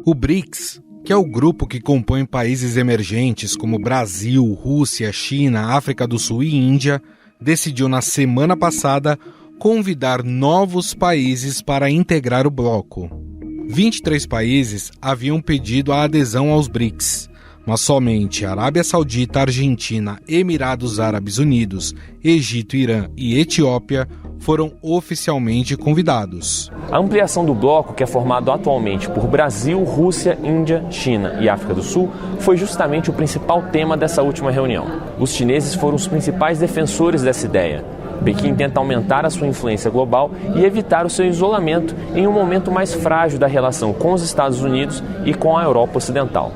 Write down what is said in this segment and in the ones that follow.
O BRICS, que é o grupo que compõe países emergentes como Brasil, Rússia, China, África do Sul e Índia, decidiu na semana passada convidar novos países para integrar o bloco. 23 países haviam pedido a adesão aos BRICS, mas somente Arábia Saudita, Argentina, Emirados Árabes Unidos, Egito, Irã e Etiópia foram oficialmente convidados. A ampliação do bloco, que é formado atualmente por Brasil, Rússia, Índia, China e África do Sul, foi justamente o principal tema dessa última reunião. Os chineses foram os principais defensores dessa ideia. Pequim tenta aumentar a sua influência global e evitar o seu isolamento em um momento mais frágil da relação com os Estados Unidos e com a Europa Ocidental.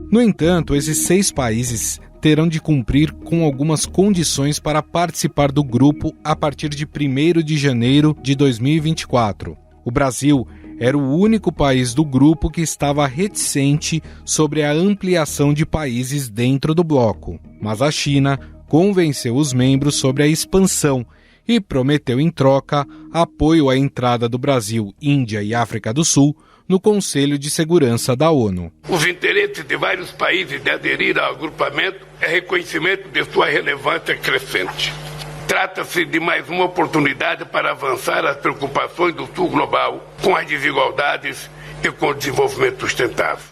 No entanto, esses 6 países terão de cumprir com algumas condições para participar do grupo a partir de 1º de janeiro de 2024. O Brasil era o único país do grupo que estava reticente sobre a ampliação de países dentro do bloco. Mas a China convenceu os membros sobre a expansão e prometeu em troca apoio à entrada do Brasil, Índia e África do Sul no Conselho de Segurança da ONU. Os interesses de vários países de aderir ao agrupamento é reconhecimento de sua relevância crescente. Trata-se de mais uma oportunidade para avançar as preocupações do Sul global com as desigualdades e com o desenvolvimento sustentável.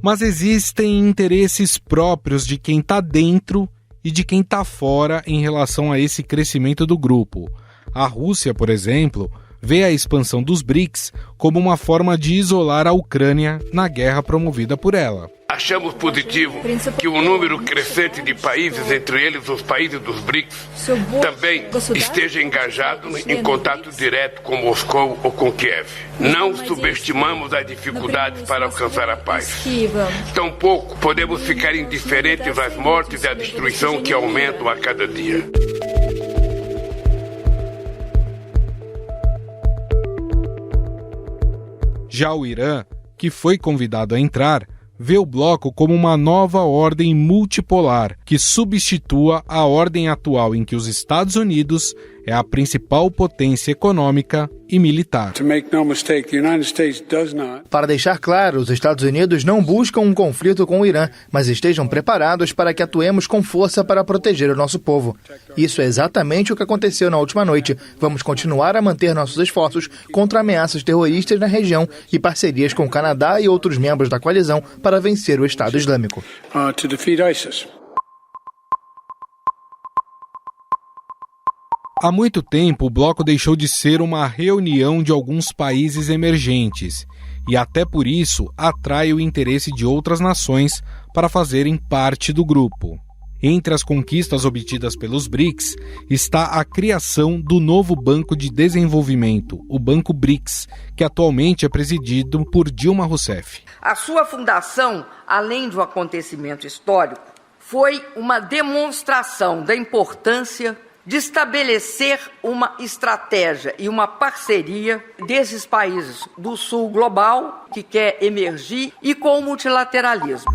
Mas existem interesses próprios de quem está dentro e de quem está fora em relação a esse crescimento do grupo. A Rússia, por exemplo, vê a expansão dos BRICS como uma forma de isolar a Ucrânia na guerra promovida por ela. Achamos positivo que o número crescente de países, entre eles os países dos BRICS, também esteja engajado em contato direto com Moscou ou com Kiev. Não subestimamos as dificuldades para alcançar a paz. Tampouco podemos ficar indiferentes às mortes e à destruição que aumentam a cada dia. Já o Irã, que foi convidado a entrar, vê o bloco como uma nova ordem multipolar que substitua a ordem atual em que os Estados Unidos é a principal potência econômica e militar. Para deixar claro, os Estados Unidos não buscam um conflito com o Irã, mas estejam preparados para que atuemos com força para proteger o nosso povo. Isso é exatamente o que aconteceu na última noite. Vamos continuar a manter nossos esforços contra ameaças terroristas na região e parcerias com o Canadá e outros membros da coalizão para vencer o Estado Islâmico. Há muito tempo, o bloco deixou de ser uma reunião de alguns países emergentes e até por isso atrai o interesse de outras nações para fazerem parte do grupo. Entre as conquistas obtidas pelos BRICS está a criação do novo Banco de Desenvolvimento, o Banco BRICS, que atualmente é presidido por Dilma Rousseff. A sua fundação, além de um acontecimento histórico, foi uma demonstração da importância de estabelecer uma estratégia e uma parceria desses países do Sul global que quer emergir e com o multilateralismo.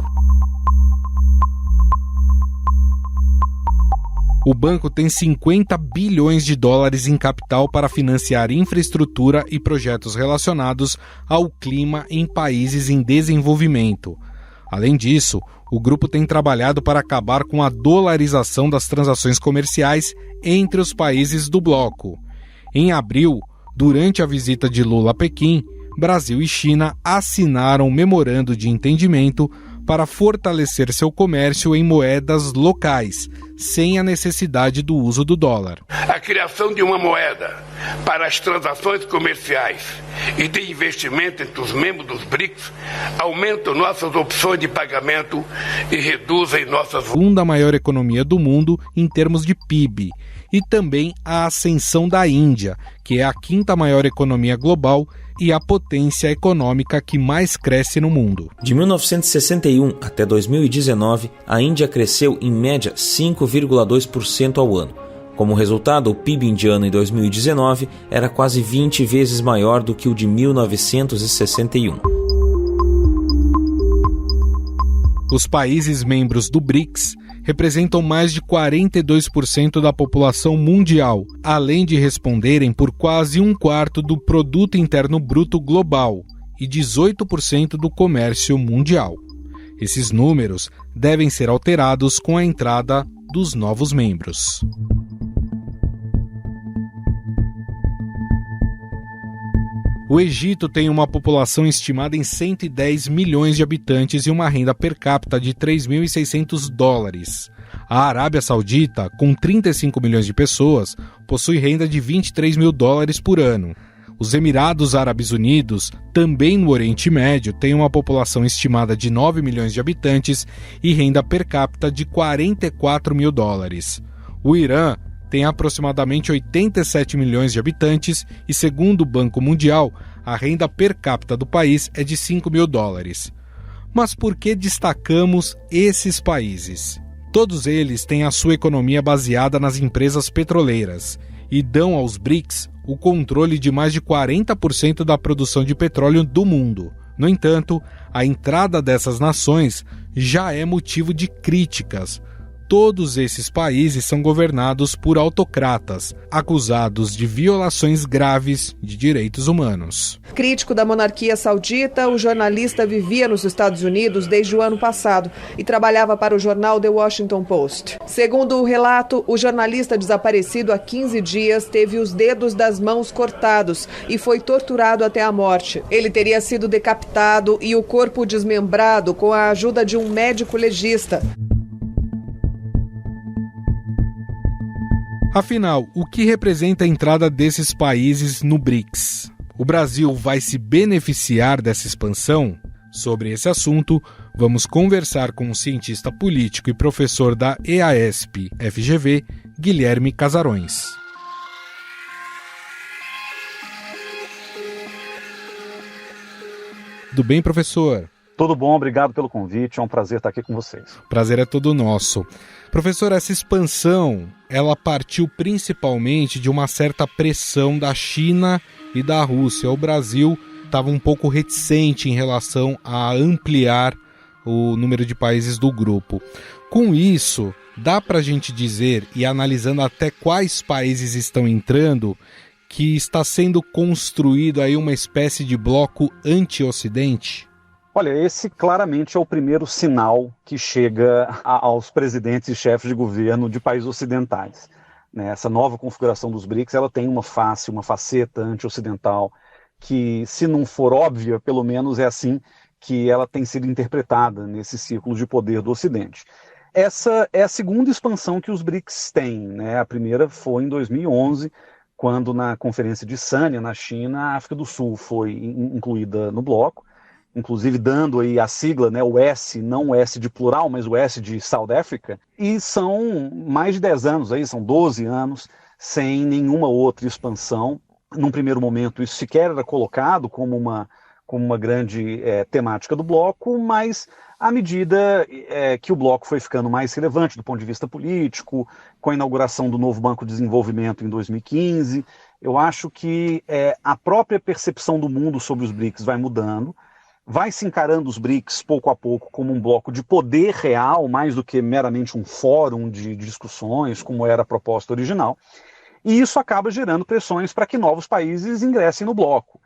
O banco tem 50 bilhões de dólares em capital para financiar infraestrutura e projetos relacionados ao clima em países em desenvolvimento. Além disso, o grupo tem trabalhado para acabar com a dolarização das transações comerciais entre os países do bloco. Em abril, durante a visita de Lula a Pequim, Brasil e China assinaram um memorando de entendimento para fortalecer seu comércio em moedas locais, sem a necessidade do uso do dólar. A criação de uma moeda para as transações comerciais e de investimento entre os membros dos BRICS aumenta nossas opções de pagamento e reduzem nossas... Segunda maior economia do mundo em termos de PIB, e também a ascensão da Índia, que é a 5ª maior economia global e a potência econômica que mais cresce no mundo. De 1961 até 2019, a Índia cresceu em média 5,2% ao ano. Como resultado, o PIB indiano em 2019 era quase 20 vezes maior do que o de 1961. Os países membros do BRICS representam mais de 42% da população mundial, além de responderem por quase 1/4 do Produto Interno Bruto global e 18% do comércio mundial. Esses números devem ser alterados com a entrada dos novos membros. O Egito tem uma população estimada em 110 milhões de habitantes e uma renda per capita de $3.600. A Arábia Saudita, com 35 milhões de pessoas, possui renda de $23 mil por ano. Os Emirados Árabes Unidos, também no Oriente Médio, têm uma população estimada de 9 milhões de habitantes e renda per capita de $44 mil. O Irã tem aproximadamente 87 milhões de habitantes e, segundo o Banco Mundial, a renda per capita do país é de $5 mil. Mas por que destacamos esses países? Todos eles têm a sua economia baseada nas empresas petroleiras e dão aos BRICS o controle de mais de 40% da produção de petróleo do mundo. No entanto, a entrada dessas nações já é motivo de críticas. Todos esses países são governados por autocratas, acusados de violações graves de direitos humanos. Crítico da monarquia saudita, o jornalista vivia nos Estados Unidos desde o ano passado e trabalhava para o jornal The Washington Post. Segundo o relato, o jornalista desaparecido há 15 dias teve os dedos das mãos cortados e foi torturado até a morte. Ele teria sido decapitado e o corpo desmembrado com a ajuda de um médico legista. Afinal, o que representa a entrada desses países no BRICS? O Brasil vai se beneficiar dessa expansão? Sobre esse assunto, vamos conversar com o cientista político e professor da EASP-FGV, Guilherme Casarões. Tudo bem, professor? Tudo bom, obrigado pelo convite, é um prazer estar aqui com vocês. O prazer é todo nosso. Professor, essa expansão, ela partiu principalmente de uma certa pressão da China e da Rússia. O Brasil estava um pouco reticente em relação a ampliar o número de países do grupo. Com isso, dá para a gente dizer, e analisando até quais países estão entrando, que está sendo construído aí uma espécie de bloco anti-Ocidente? Olha, esse claramente é o primeiro sinal que chega aos presidentes e chefes de governo de países ocidentais. Essa nova configuração dos BRICS, ela tem uma faceta anti-ocidental, que, se não for óbvia, pelo menos é assim que ela tem sido interpretada nesses círculos de poder do Ocidente. Essa é a segunda expansão que os BRICS têm, A primeira foi em 2011, quando na Conferência de Sanya, na China, a África do Sul foi incluída no bloco, inclusive dando aí a sigla, o S, não o S de plural, mas o S de South Africa, e são mais de 10 anos, são 12 anos, sem nenhuma outra expansão. Num primeiro momento isso sequer era colocado como uma grande temática do bloco, mas à medida que o bloco foi ficando mais relevante do ponto de vista político, com a inauguração do novo Banco de Desenvolvimento em 2015, eu acho que a própria percepção do mundo sobre os BRICS vai mudando, vai se encarando os BRICS pouco a pouco como um bloco de poder real, mais do que meramente um fórum de discussões, como era a proposta original, e isso acaba gerando pressões para que novos países ingressem no bloco,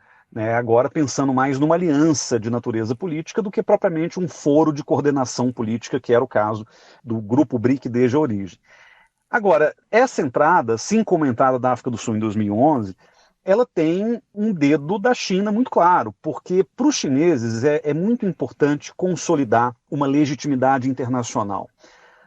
agora pensando mais numa aliança de natureza política do que propriamente um foro de coordenação política, que era o caso do grupo BRIC desde a origem. Agora, essa entrada, assim como a entrada da África do Sul em 2011, ela tem um dedo da China muito claro, porque para os chineses é muito importante consolidar uma legitimidade internacional.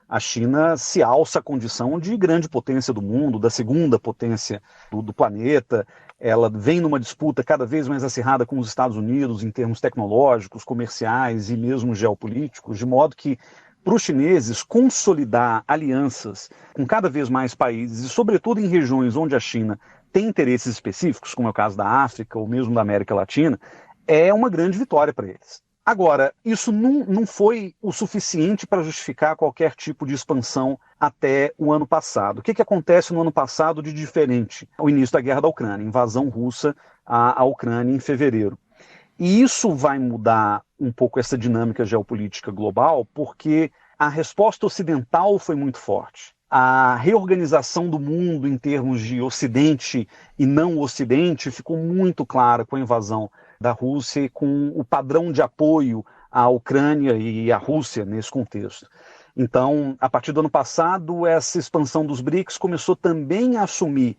A China se alça à condição de grande potência do mundo, da segunda potência do planeta. Ela vem numa disputa cada vez mais acirrada com os Estados Unidos em termos tecnológicos, comerciais e mesmo geopolíticos, de modo que, para os chineses, consolidar alianças com cada vez mais países, e sobretudo em regiões onde a China tem interesses específicos, como é o caso da África ou mesmo da América Latina, é uma grande vitória para eles. Agora, isso não foi o suficiente para justificar qualquer tipo de expansão até o ano passado. O que acontece no ano passado de diferente? O início da guerra da Ucrânia, a invasão russa à Ucrânia em fevereiro. E isso vai mudar um pouco essa dinâmica geopolítica global, porque a resposta ocidental foi muito forte. A reorganização do mundo em termos de Ocidente e não Ocidente ficou muito clara com a invasão da Rússia e com o padrão de apoio à Ucrânia e à Rússia nesse contexto. Então, a partir do ano passado, essa expansão dos BRICS começou também a assumir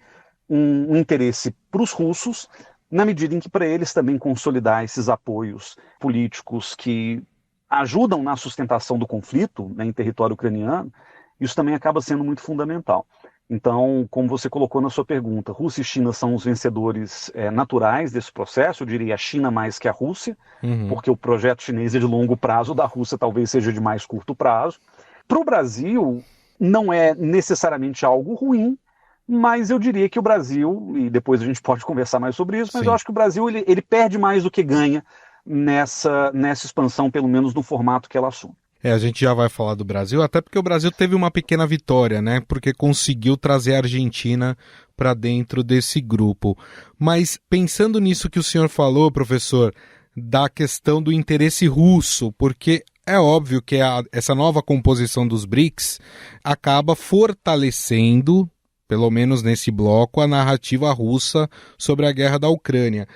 um interesse para os russos, na medida em que para eles também consolidar esses apoios políticos que ajudam na sustentação do conflito, né, em território ucraniano, isso também acaba sendo muito fundamental. Então, como você colocou na sua pergunta, Rússia e China são os vencedores naturais desse processo, eu diria a China mais que a Rússia, porque o projeto chinês é de longo prazo, da Rússia talvez seja de mais curto prazo. Para o Brasil, não é necessariamente algo ruim, mas eu diria que o Brasil, e depois a gente pode conversar mais sobre isso, mas Sim. Eu acho que o Brasil ele perde mais do que ganha nessa expansão, pelo menos no formato que ela assume. A gente já vai falar do Brasil, até porque o Brasil teve uma pequena vitória, né? Porque conseguiu trazer a Argentina para dentro desse grupo. Mas pensando nisso que o senhor falou, professor, da questão do interesse russo, porque é óbvio que essa nova composição dos BRICS acaba fortalecendo, pelo menos nesse bloco, a narrativa russa sobre a guerra da Ucrânia.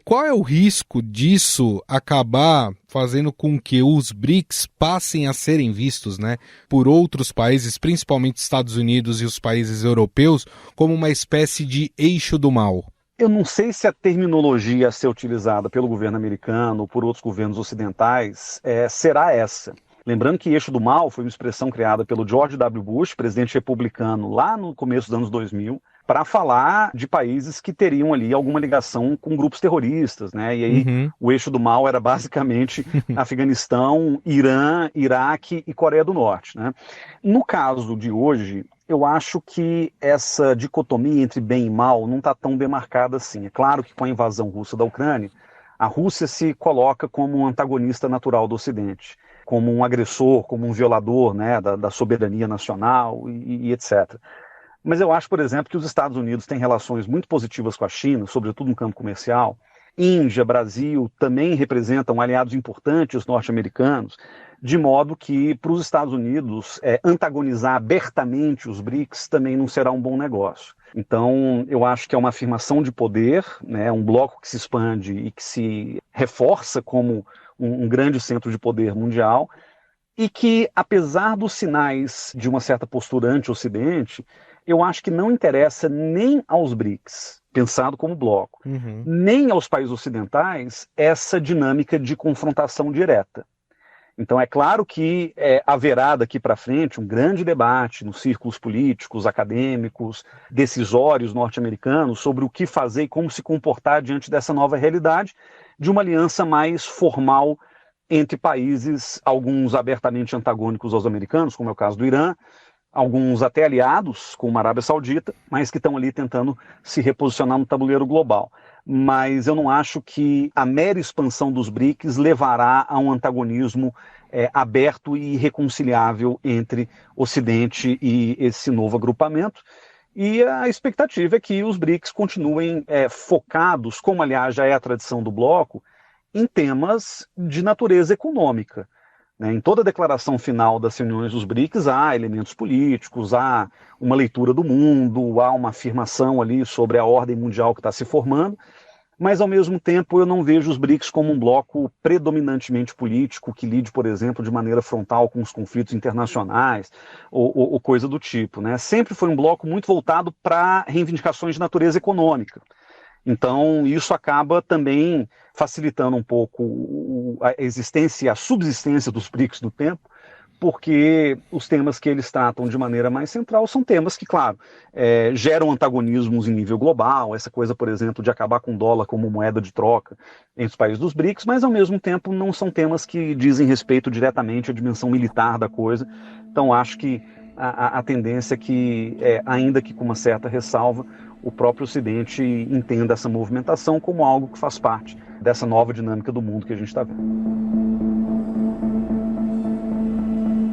Qual é o risco disso acabar fazendo com que os BRICS passem a serem vistos, né, por outros países, principalmente Estados Unidos e os países europeus, como uma espécie de eixo do mal? Eu não sei se a terminologia a ser utilizada pelo governo americano ou por outros governos ocidentais será essa. Lembrando que eixo do mal foi uma expressão criada pelo George W. Bush, presidente republicano, lá no começo dos anos 2000, para falar de países que teriam ali alguma ligação com grupos terroristas, né? E aí o eixo do mal era basicamente Afeganistão, Irã, Iraque e Coreia do Norte, né? No caso de hoje, eu acho que essa dicotomia entre bem e mal não está tão demarcada assim. É claro que com a invasão russa da Ucrânia, a Rússia se coloca como um antagonista natural do Ocidente, como um agressor, como um violador, né, da soberania nacional e etc. Mas eu acho, por exemplo, que os Estados Unidos têm relações muito positivas com a China, sobretudo no campo comercial. Índia, Brasil também representam aliados importantes norte-americanos, de modo que para os Estados Unidos antagonizar abertamente os BRICS também não será um bom negócio. Então, eu acho que é uma afirmação de poder, né, um bloco que se expande e que se reforça como um grande centro de poder mundial, e que, apesar dos sinais de uma certa postura anti-Ocidente, eu acho que não interessa nem aos BRICS, pensado como bloco, nem aos países ocidentais, essa dinâmica de confrontação direta. Então é claro que haverá daqui para frente um grande debate nos círculos políticos, acadêmicos, decisórios norte-americanos sobre o que fazer e como se comportar diante dessa nova realidade de uma aliança mais formal entre países, alguns abertamente antagônicos aos americanos, como é o caso do Irã, alguns até aliados, como a Arábia Saudita, mas que estão ali tentando se reposicionar no tabuleiro global. Mas eu não acho que a mera expansão dos BRICS levará a um antagonismo aberto e irreconciliável entre Ocidente e esse novo agrupamento. E a expectativa é que os BRICS continuem focados, como aliás já é a tradição do bloco, em temas de natureza econômica. Em toda a declaração final das reuniões dos BRICS há elementos políticos, há uma leitura do mundo, há uma afirmação ali sobre a ordem mundial que está se formando, mas ao mesmo tempo eu não vejo os BRICS como um bloco predominantemente político que lide, por exemplo, de maneira frontal com os conflitos internacionais ou coisa do tipo, né? Sempre foi um bloco muito voltado para reivindicações de natureza econômica. Então, isso acaba também facilitando um pouco a existência e a subsistência dos BRICS no tempo, porque os temas que eles tratam de maneira mais central são temas que, claro, geram antagonismos em nível global, essa coisa, por exemplo, de acabar com o dólar como moeda de troca entre os países dos BRICS, mas, ao mesmo tempo, não são temas que dizem respeito diretamente à dimensão militar da coisa. Então, acho que a tendência é que, ainda que com uma certa ressalva, o próprio Ocidente entenda essa movimentação como algo que faz parte dessa nova dinâmica do mundo que a gente está vendo.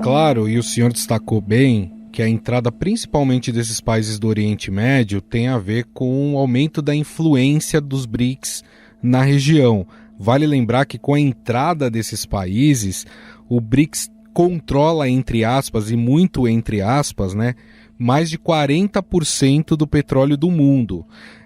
Claro, e o senhor destacou bem que a entrada principalmente desses países do Oriente Médio tem a ver com o aumento da influência dos BRICS na região. Vale lembrar que com a entrada desses países, o BRICS controla, entre aspas, e muito entre aspas, né, mais de 40% do petróleo do mundo.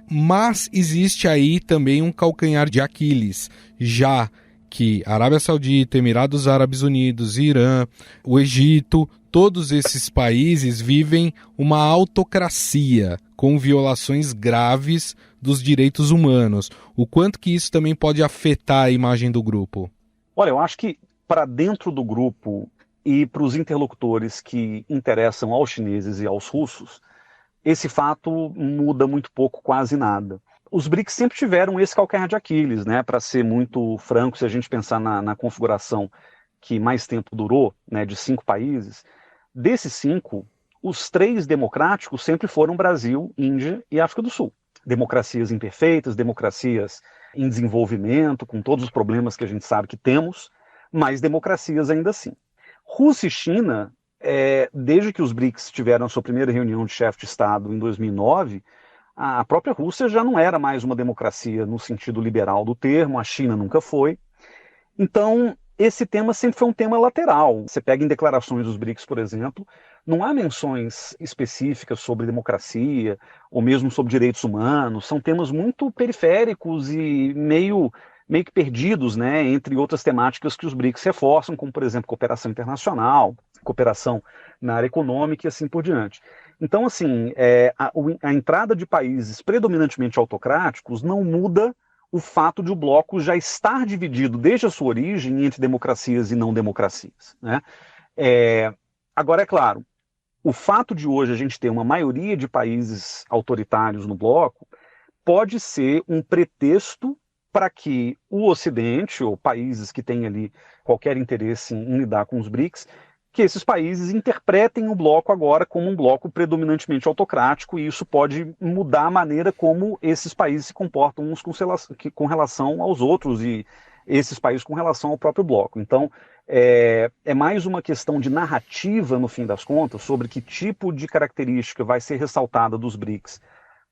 Mas existe aí também um calcanhar de Aquiles, já que Arábia Saudita, Emirados Árabes Unidos, Irã, o Egito, todos esses países vivem uma autocracia com violações graves dos direitos humanos. O quanto que isso também pode afetar a imagem do grupo? Olha, eu acho que para dentro do grupo e para os interlocutores que interessam aos chineses e aos russos, esse fato muda muito pouco, quase nada. Os BRICS sempre tiveram esse calcanhar de Aquiles, né? Para ser muito franco, se a gente pensar na configuração que mais tempo durou, né, de 5 países, desses 5, os 3 democráticos sempre foram Brasil, Índia e África do Sul. Democracias imperfeitas, democracias em desenvolvimento, com todos os problemas que a gente sabe que temos, mas democracias ainda assim. Rússia e China, desde que os BRICS tiveram a sua primeira reunião de chefe de Estado em 2009, a própria Rússia já não era mais uma democracia no sentido liberal do termo, a China nunca foi. Então, esse tema sempre foi um tema lateral. Você pega em declarações dos BRICS, por exemplo, não há menções específicas sobre democracia, ou mesmo sobre direitos humanos, são temas muito periféricos e meio que perdidos, né, entre outras temáticas que os BRICS reforçam, como, por exemplo, cooperação internacional, cooperação na área econômica e assim por diante. Então, assim, a entrada de países predominantemente autocráticos não muda o fato de o bloco já estar dividido desde a sua origem entre democracias e não democracias, né? Agora, é claro, o fato de hoje a gente ter uma maioria de países autoritários no bloco pode ser um pretexto para que o Ocidente, ou países que têm ali qualquer interesse em lidar com os BRICS, que esses países interpretem o bloco agora como um bloco predominantemente autocrático, e isso pode mudar a maneira como esses países se comportam uns com relação aos outros, e esses países com relação ao próprio bloco. Então, é mais uma questão de narrativa, no fim das contas, sobre que tipo de característica vai ser ressaltada dos BRICS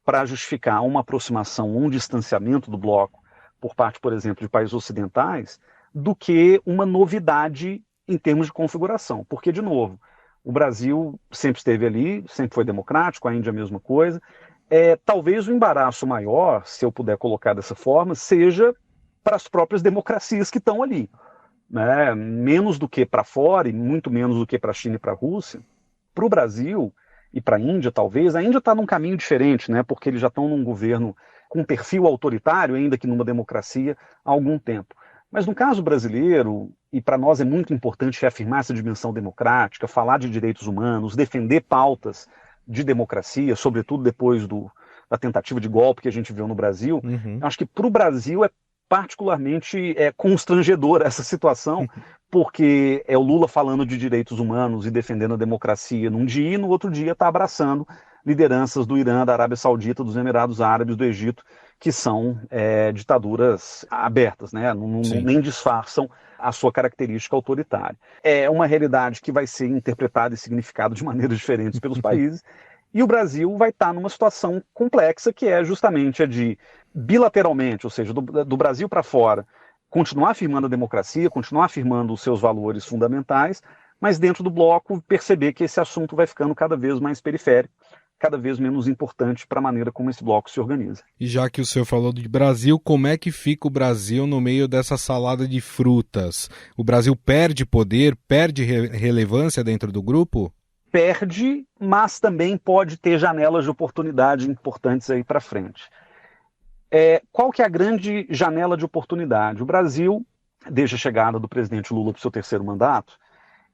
para justificar uma aproximação, um distanciamento do bloco por parte, por exemplo, de países ocidentais, do que uma novidade em termos de configuração. Porque, de novo, o Brasil sempre esteve ali, sempre foi democrático, a Índia a mesma coisa. Talvez o embaraço maior, se eu puder colocar dessa forma, seja para as próprias democracias que estão ali, né? Menos do que para fora, e muito menos do que para a China e para a Rússia. Para o Brasil e para a Índia, talvez, a Índia está num caminho diferente, né? Porque eles já estão num governo com perfil autoritário, ainda que numa democracia, há algum tempo. Mas no caso brasileiro, e para nós é muito importante reafirmar essa dimensão democrática, falar de direitos humanos, defender pautas de democracia, sobretudo depois da tentativa de golpe que a gente viu no Brasil, acho que para o Brasil é particularmente constrangedora essa situação, porque é o Lula falando de direitos humanos e defendendo a democracia num dia, e no outro dia está abraçando lideranças do Irã, da Arábia Saudita, dos Emirados Árabes, do Egito, que são ditaduras abertas, né? Nem disfarçam a sua característica autoritária. É uma realidade que vai ser interpretada e significada de maneiras diferentes pelos países, e o Brasil vai estar numa situação complexa, que é justamente a de, bilateralmente, ou seja, do Brasil para fora, continuar afirmando a democracia, continuar afirmando os seus valores fundamentais, mas dentro do bloco perceber que esse assunto vai ficando cada vez mais periférico, cada vez menos importante para a maneira como esse bloco se organiza. E já que o senhor falou de Brasil, como é que fica o Brasil no meio dessa salada de frutas? O Brasil perde poder, perde relevância dentro do grupo? Perde, mas também pode ter janelas de oportunidade importantes aí para frente. Qual que é a grande janela de oportunidade? O Brasil, desde a chegada do presidente Lula para o seu 3º mandato,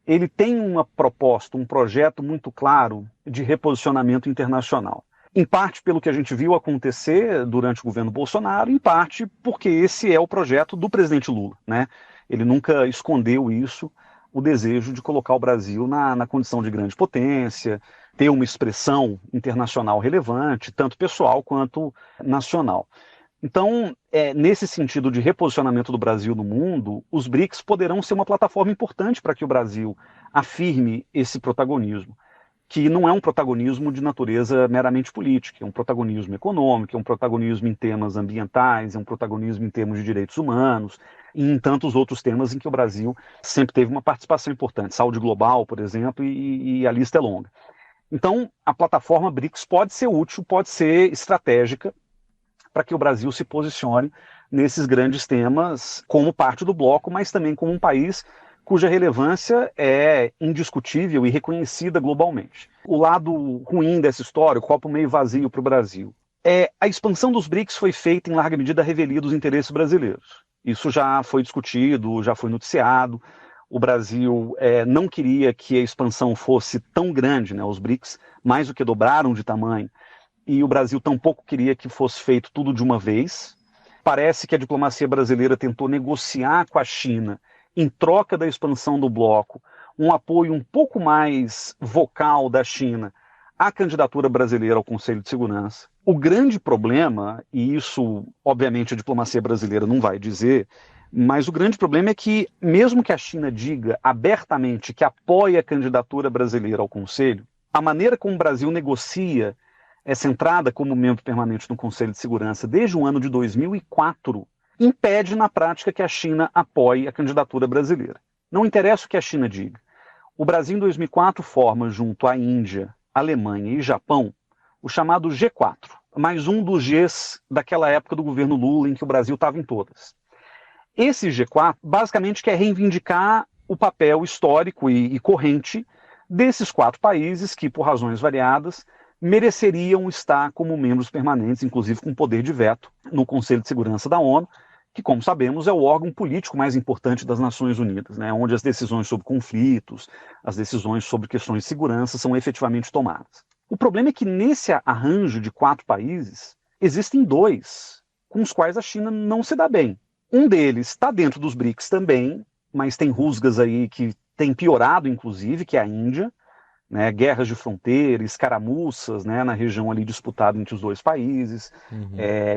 ele tem uma proposta, um projeto muito claro de reposicionamento internacional. Em parte pelo que a gente viu acontecer durante o governo Bolsonaro, em parte porque esse é o projeto do presidente Lula, né? Ele nunca escondeu isso, o desejo de colocar o Brasil na condição de grande potência, ter uma expressão internacional relevante, tanto pessoal quanto nacional. Então, nesse sentido de reposicionamento do Brasil no mundo, os BRICS poderão ser uma plataforma importante para que o Brasil afirme esse protagonismo, que não é um protagonismo de natureza meramente política, é um protagonismo econômico, é um protagonismo em temas ambientais, é um protagonismo em termos de direitos humanos e em tantos outros temas em que o Brasil sempre teve uma participação importante, saúde global, por exemplo, e a lista é longa. Então, a plataforma BRICS pode ser útil, pode ser estratégica para que o Brasil se posicione nesses grandes temas como parte do bloco, mas também como um país cuja relevância é indiscutível e reconhecida globalmente. O lado ruim dessa história, o copo meio vazio para o Brasil, a expansão dos BRICS foi feita em larga medida à revelia dos interesses brasileiros. Isso já foi discutido, já foi noticiado. O Brasil não queria que a expansão fosse tão grande, né? Os BRICS mais do que dobraram de tamanho, e o Brasil tampouco queria que fosse feito tudo de uma vez. Parece que a diplomacia brasileira tentou negociar com a China, em troca da expansão do bloco, um apoio um pouco mais vocal da China à candidatura brasileira ao Conselho de Segurança. O grande problema, e isso obviamente a diplomacia brasileira não vai dizer, mas o grande problema é que, mesmo que a China diga abertamente que apoia a candidatura brasileira ao Conselho, a maneira como o Brasil negocia essa entrada como membro permanente no Conselho de Segurança desde o ano de 2004, impede na prática que a China apoie a candidatura brasileira. Não interessa o que a China diga. O Brasil, em 2004, forma, junto à Índia, Alemanha e Japão, o chamado G4, mais um dos Gs daquela época do governo Lula, em que o Brasil estava em todas. Esse G4 basicamente quer reivindicar o papel histórico e corrente desses 4 países que, por razões variadas, mereceriam estar como membros permanentes, inclusive com poder de veto, no Conselho de Segurança da ONU, que, como sabemos, é o órgão político mais importante das Nações Unidas, né, onde as decisões sobre conflitos, as decisões sobre questões de segurança são efetivamente tomadas. O problema é que nesse arranjo de 4 países, existem 2 com os quais a China não se dá bem. Um deles está dentro dos BRICS também, mas tem rusgas aí que tem piorado, inclusive, que é a Índia, né, guerras de fronteira, escaramuças, né, na região ali disputada entre os 2 países,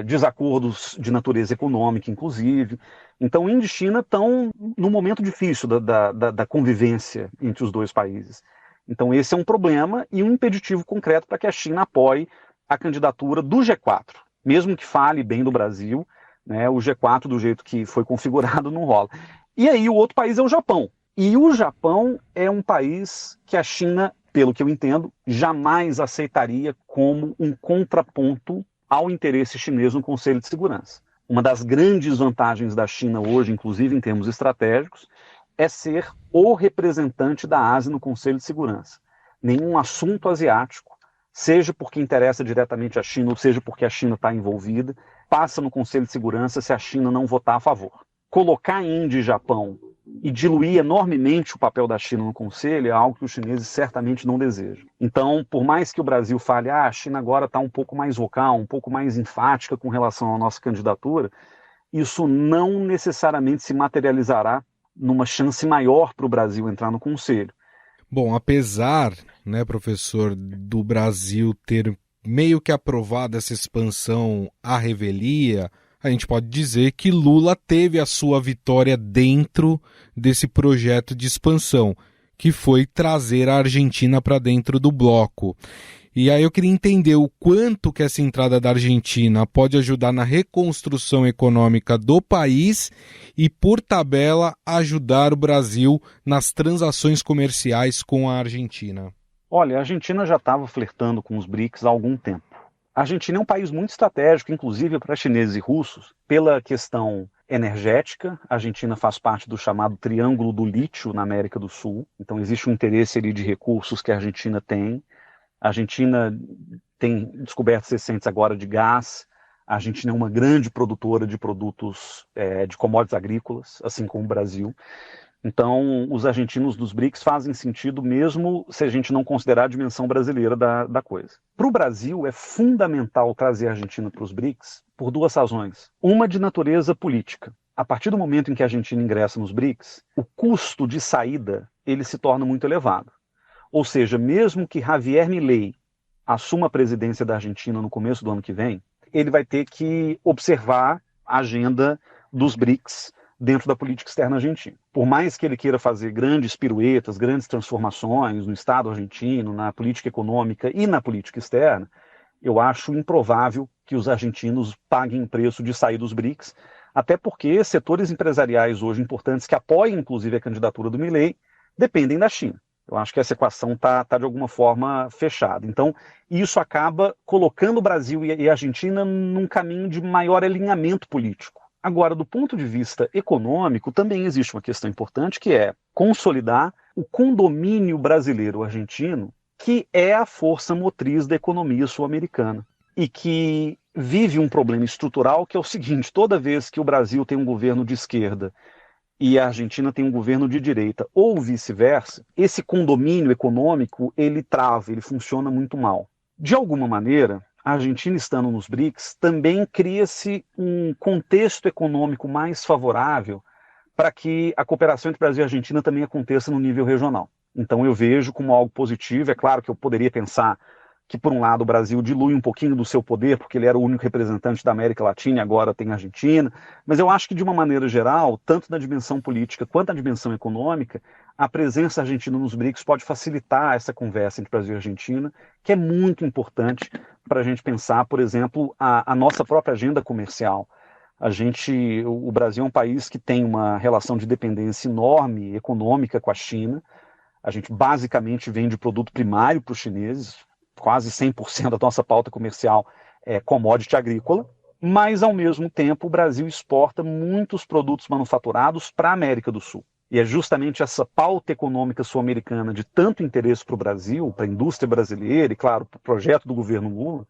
desacordos de natureza econômica, inclusive. Então, Índia e China estão num momento difícil da convivência entre os 2 países. Então, esse é um problema e um impeditivo concreto para que a China apoie a candidatura do G4. Mesmo que fale bem do Brasil, né, o G4, do jeito que foi configurado, não rola. E aí, o outro país é o Japão. E o Japão é um país que a China, pelo que eu entendo, jamais aceitaria como um contraponto ao interesse chinês no Conselho de Segurança. Uma das grandes vantagens da China hoje, inclusive em termos estratégicos, é ser o representante da Ásia no Conselho de Segurança. Nenhum assunto asiático, seja porque interessa diretamente a China, ou seja porque a China está envolvida, passa no Conselho de Segurança se a China não votar a favor. Colocar Índia e Japão e diluir enormemente o papel da China no Conselho é algo que os chineses certamente não desejam. Então, por mais que o Brasil fale, a China agora está um pouco mais vocal, um pouco mais enfática com relação à nossa candidatura, isso não necessariamente se materializará numa chance maior para o Brasil entrar no Conselho. Bom, apesar, né, professor, do Brasil ter meio que aprovado essa expansão à revelia, a gente pode dizer que Lula teve a sua vitória dentro desse projeto de expansão, que foi trazer a Argentina para dentro do bloco. E aí eu queria entender o quanto que essa entrada da Argentina pode ajudar na reconstrução econômica do país e, por tabela, ajudar o Brasil nas transações comerciais com a Argentina. Olha, a Argentina já estava flertando com os BRICS há algum tempo. A Argentina é um país muito estratégico, inclusive para chineses e russos, pela questão energética. A Argentina faz parte do chamado Triângulo do Lítio na América do Sul. Então existe um interesse ali de recursos que a Argentina tem. A Argentina tem descobertas recentes agora de gás. A Argentina é uma grande produtora de produtos de commodities agrícolas, assim como o Brasil. Então, os argentinos dos BRICS fazem sentido mesmo se a gente não considerar a dimensão brasileira da coisa. Para o Brasil, é fundamental trazer a Argentina para os BRICS por 2 razões. Uma de natureza política. A partir do momento em que a Argentina ingressa nos BRICS, o custo de saída ele se torna muito elevado. Ou seja, mesmo que Javier Milei assuma a presidência da Argentina no começo do ano que vem, ele vai ter que observar a agenda dos BRICS dentro da política externa argentina. Por mais que ele queira fazer grandes piruetas, grandes transformações no Estado argentino, na política econômica e na política externa, eu acho improvável que os argentinos paguem preço de sair dos BRICS, até porque setores empresariais hoje importantes que apoiam inclusive a candidatura do Milei dependem da China. Eu acho que essa equação está de alguma forma fechada. Então, isso acaba colocando o Brasil e a Argentina num caminho de maior alinhamento político. Agora, do ponto de vista econômico, também existe uma questão importante, que é consolidar o condomínio brasileiro-argentino, que é a força motriz da economia sul-americana e que vive um problema estrutural, que é o seguinte: toda vez que o Brasil tem um governo de esquerda e a Argentina tem um governo de direita, ou vice-versa, esse condomínio econômico, ele trava, ele funciona muito mal. De alguma maneira, a Argentina estando nos BRICS, também cria-se um contexto econômico mais favorável para que a cooperação entre Brasil e Argentina também aconteça no nível regional. Então eu vejo como algo positivo. É claro que eu poderia pensar que, por um lado, o Brasil dilui um pouquinho do seu poder, porque ele era o único representante da América Latina e agora tem a Argentina, mas eu acho que, de uma maneira geral, tanto na dimensão política quanto na dimensão econômica, a presença argentina nos BRICS pode facilitar essa conversa entre Brasil e Argentina, que é muito importante para a gente pensar, por exemplo, a nossa própria agenda comercial. O Brasil é um país que tem uma relação de dependência enorme econômica com a China. A gente basicamente vende produto primário para os chineses, quase 100% da nossa pauta comercial é commodity agrícola, mas, ao mesmo tempo, o Brasil exporta muitos produtos manufaturados para a América do Sul. E é justamente essa pauta econômica sul-americana de tanto interesse para o Brasil, para a indústria brasileira e, claro, para o projeto do governo Lula,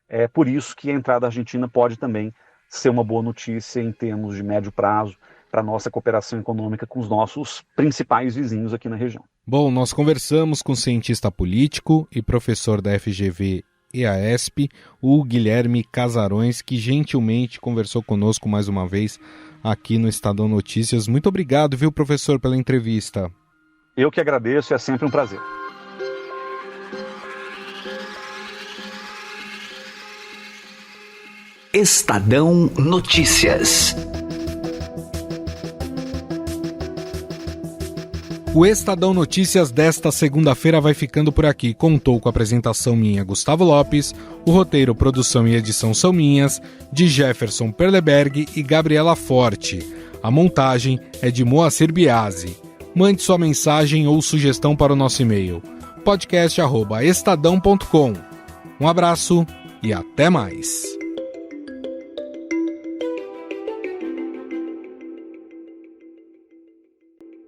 é por isso que a entrada da Argentina pode também ser uma boa notícia em termos de médio prazo para a nossa cooperação econômica com os nossos principais vizinhos aqui na região. Bom, nós conversamos com o cientista político e professor da FGV EASP, o Guilherme Casarões, que gentilmente conversou conosco mais uma vez aqui no Estadão Notícias. Muito obrigado, viu, professor, pela entrevista. Eu que agradeço, é sempre um prazer. Estadão Notícias. O Estadão Notícias desta segunda-feira vai ficando por aqui. Contou com a apresentação minha, Gustavo Lopes, o roteiro, produção e edição são minhas, de Jefferson Perleberg e Gabriela Forte. A montagem é de Moacir Biasi. Mande sua mensagem ou sugestão para o nosso e-mail, podcast@estadão.com. Um abraço e até mais.